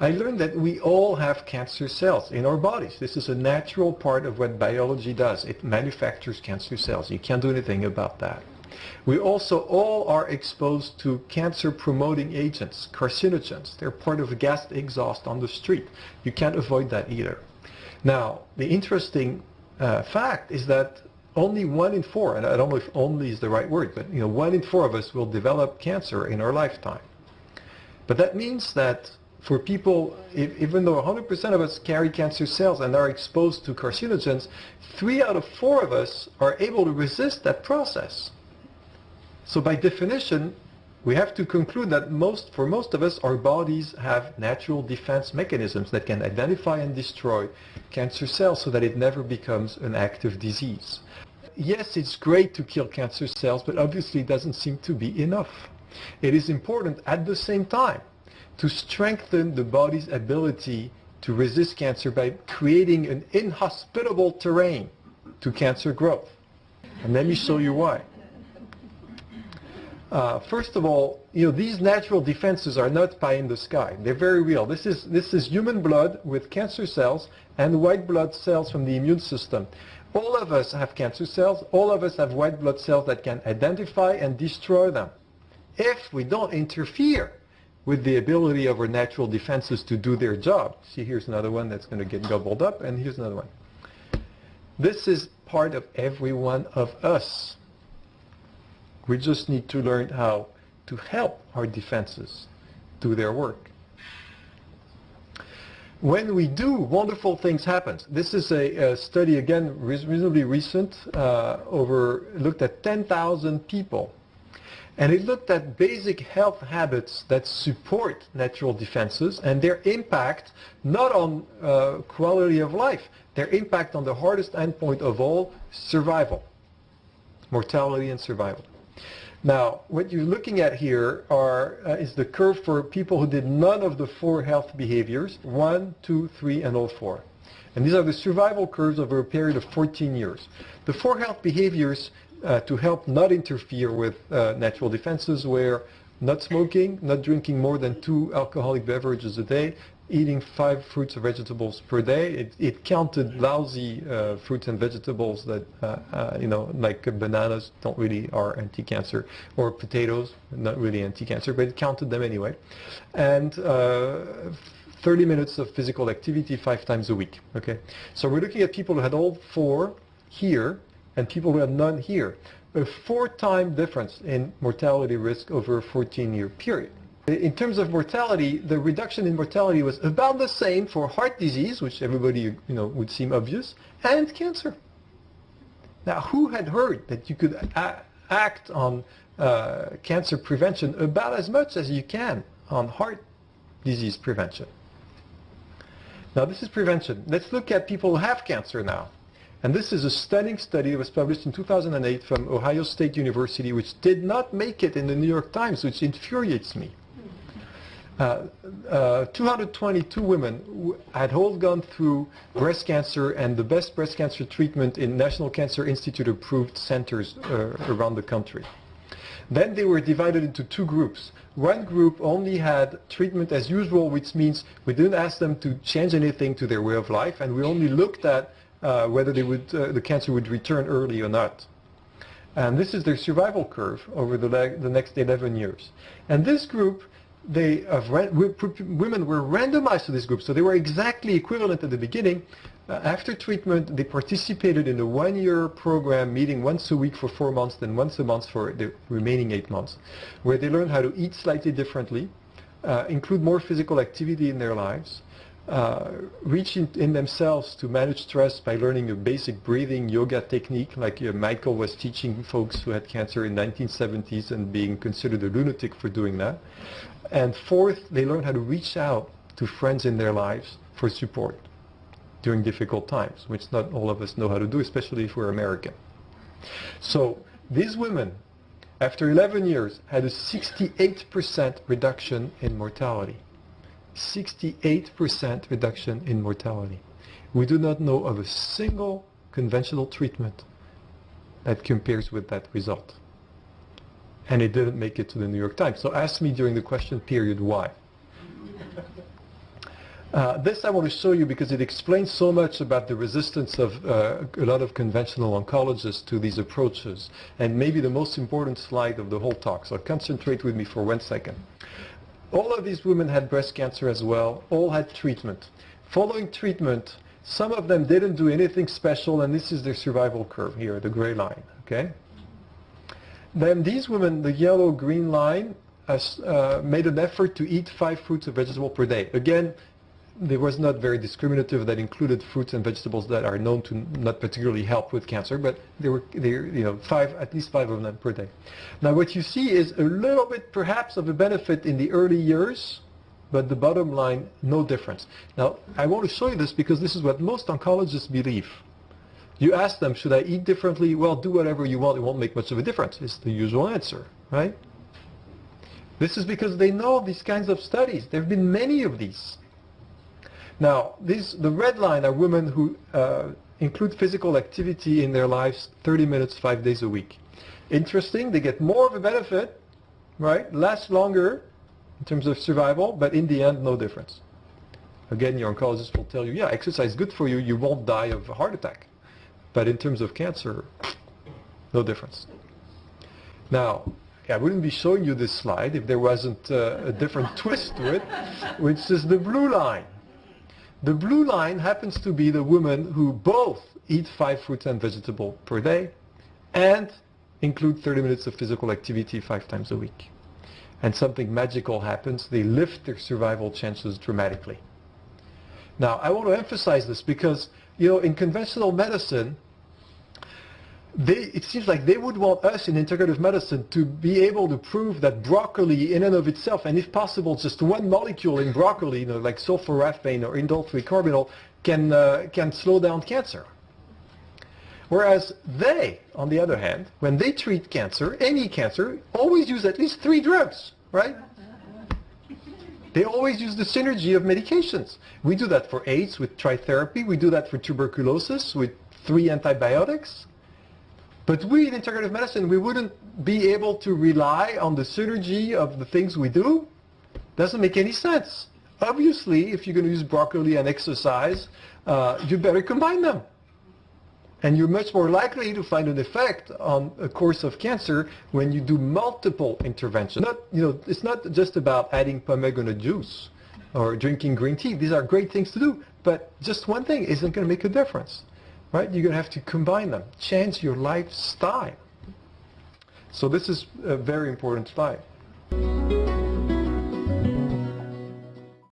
I learned that we all have cancer cells in our bodies. This is a natural part of what biology does. It manufactures cancer cells. You can't do anything about that. We also all are exposed to cancer-promoting agents, carcinogens. They're part of gas exhaust on the street. You can't avoid that either. Now, the interesting fact is that only 1 in 4, and I don't know if only is the right word, but 1 in 4 of us will develop cancer in our lifetime. But that means that for people, even though 100% of us carry cancer cells and are exposed to carcinogens, 3 out of 4 of us are able to resist that process. So by definition, we have to conclude that for most of us, our bodies have natural defense mechanisms that can identify and destroy cancer cells so that it never becomes an active disease. Yes, it's great to kill cancer cells, but obviously it doesn't seem to be enough. It is important at the same time to strengthen the body's ability to resist cancer by creating an inhospitable terrain to cancer growth. And let me show you why. First of all, these natural defenses are not pie in the sky. They're very real. This is human blood with cancer cells and white blood cells from the immune system. All of us have cancer cells. All of us have white blood cells that can identify and destroy them if we don't interfere with the ability of our natural defenses to do their job. See, here's another one that's going to get gobbled up, and here's another one. This is part of every one of us. We just need to learn how to help our defenses do their work. When we do, wonderful things happen. This is a study, again, reasonably recent, looked at 10,000 people. And it looked at basic health habits that support natural defenses and their impact not on quality of life, their impact on the hardest endpoint of all, survival, mortality and survival. Now, what you're looking at here is the curve for people who did none of the 4 health behaviors, 1, 2, 3, and all 4. And these are the survival curves over a period of 14 years. The 4 health behaviors to help not interfere with natural defenses were not smoking, not drinking more than 2 alcoholic beverages a day, eating 5 fruits or vegetables per day. It counted lousy fruits and vegetables that, like bananas are anti-cancer, or potatoes, not really anti-cancer, but it counted them anyway. And 30 minutes of physical activity 5 times a week. Okay, so we're looking at people who had all 4 here and people who had none here. A 4-time difference in mortality risk over a 14-year period. In terms of mortality, the reduction in mortality was about the same for heart disease, which everybody would seem obvious, and cancer. Now, who had heard that you could act on cancer prevention about as much as you can on heart disease prevention? Now, this is prevention. Let's look at people who have cancer now. And this is a stunning study that was published in 2008 from Ohio State University, which did not make it in the New York Times, which infuriates me. 222 women had all gone through breast cancer and the best breast cancer treatment in National Cancer Institute approved centers around the country. Then they were divided into 2 groups. One group only had treatment as usual, which means we didn't ask them to change anything to their way of life, and we only looked at whether the cancer would return early or not. And this is their survival curve over the next 11 years. And this group, women were randomized to this group, so they were exactly equivalent at the beginning. After treatment, they participated in a 1-year program, meeting once a week for 4 months, then once a month for the remaining 8 months, where they learned how to eat slightly differently, include more physical activity in their lives, reach in themselves to manage stress by learning a basic breathing yoga technique like Michael was teaching folks who had cancer in the 1970s and being considered a lunatic for doing that. And 4th, they learned how to reach out to friends in their lives for support during difficult times, which not all of us know how to do, especially if we're American. So these women, after 11 years, had a 68% reduction in mortality. 68% reduction in mortality. We do not know of a single conventional treatment that compares with that result. And it didn't make it to the New York Times. So ask me during the question period why. This I want to show you because it explains so much about the resistance of a lot of conventional oncologists to these approaches, and maybe the most important slide of the whole talk. So concentrate with me for 1 second. All of these women had breast cancer as well, all had treatment. Following treatment, some of them didn't do anything special, and this is their survival curve here, the gray line, okay? Then these women, the yellow-green line, made an effort to eat 5 fruits and vegetables per day. Again, there was not very discriminative. That included fruits and vegetables that are known to not particularly help with cancer, but there were at least 5 of them per day. Now what you see is a little bit perhaps of a benefit in the early years, but the bottom line, no difference. Now I want to show you this because this is what most oncologists believe. You ask them, should I eat differently? Well, do whatever you want, it won't make much of a difference. It's the usual answer, right? This is because they know these kinds of studies. There have been many of these. Now, the red line are women who include physical activity in their lives 30 minutes, 5 days a week. Interesting, they get more of a benefit, right? Last longer in terms of survival, but in the end, no difference. Again, your oncologist will tell you, yeah, exercise is good for you, you won't die of a heart attack. But in terms of cancer, no difference. Now, I wouldn't be showing you this slide if there wasn't a different twist to it, which is the blue line. The blue line happens to be the women who both eat 5 fruits and vegetables per day and include 30 minutes of physical activity 5 times a week. And something magical happens. They lift their survival chances dramatically. Now, I want to emphasize this because, in conventional medicine, it seems like they would want us in integrative medicine to be able to prove that broccoli in and of itself, and if possible just one molecule in broccoli, like sulforaphane or indole 3-carbinol, can slow down cancer. Whereas they, on the other hand, when they treat cancer, any cancer, always use at least 3 drugs, right? They always use the synergy of medications. We do that for AIDS with tritherapy. We do that for tuberculosis with 3 antibiotics. But we in integrative medicine, we wouldn't be able to rely on the synergy of the things we do. Doesn't make any sense. Obviously, if you're going to use broccoli and exercise, you better combine them. And you're much more likely to find an effect on a course of cancer when you do multiple interventions. It's not just about adding pomegranate juice or drinking green tea. These are great things to do, but just one thing isn't going to make a difference. Right? You're going to have to combine them. Change your lifestyle. So this is a very important slide.